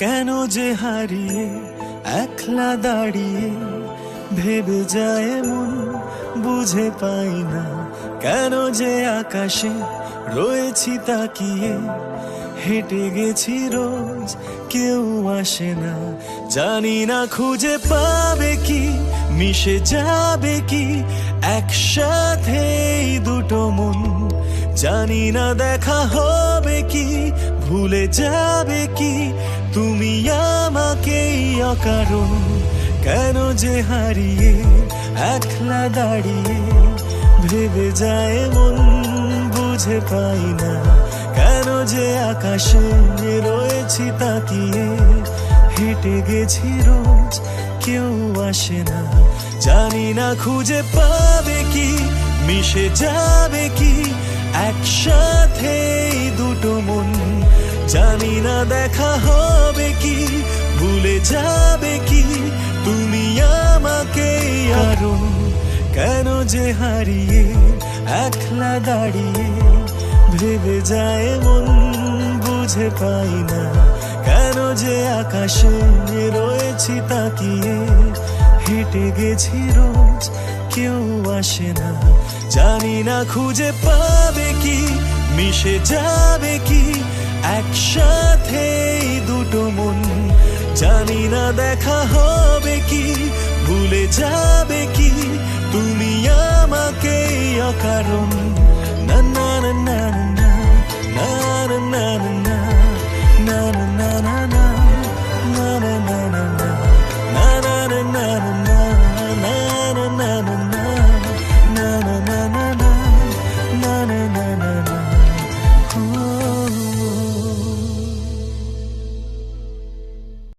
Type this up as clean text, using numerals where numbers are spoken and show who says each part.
Speaker 1: কেন যে হারিয়ে একলা দাঁড়িয়ে ভেবে যায় মন, বুঝে পাই না কেন যে আকাশে রয়েছি তাকিয়ে। হেঁটে গেছি রোজ, কেউ আসে না, জানি না খুঁজে পাবে কি, মিশে যাবে কি একসাথে এই দুটো মন। জানি না দেখা হবে কি, ভুলে যাবে কি তুমি আমাকেই অকারণ। কেন যে হারিয়ে একলা দাঁড়িয়ে ভেবে যায় মন, বুঝে পাই না কেন যে আকাশে রয়েছি তাকিয়ে। হেঁটে গেছি রোজ, কেউ আসে না, জানি না খুঁজে পাবে কি, মিশে যাবে কি একসাথে এই দুটো মন। জানি না দেখা হবে কি, ভুলে যাবে কি তুমি আমাকে আরো। কেন যে হারিয়ে একলা দাঁড়িয়ে ভেবে যায় মন, বুঝে পাই না কেন যে আকাশে রয়েছি তাকিয়ে। হেঁটে গেছি রোজ, কেউ আসে না, জানি না খুঁজে পাবে কি, মিশে যাবে কি একসাথে এই দুটো মন। জানি না দেখা হবে কি, ভুলে যাবে কি তুমি আমাকে অকারণ।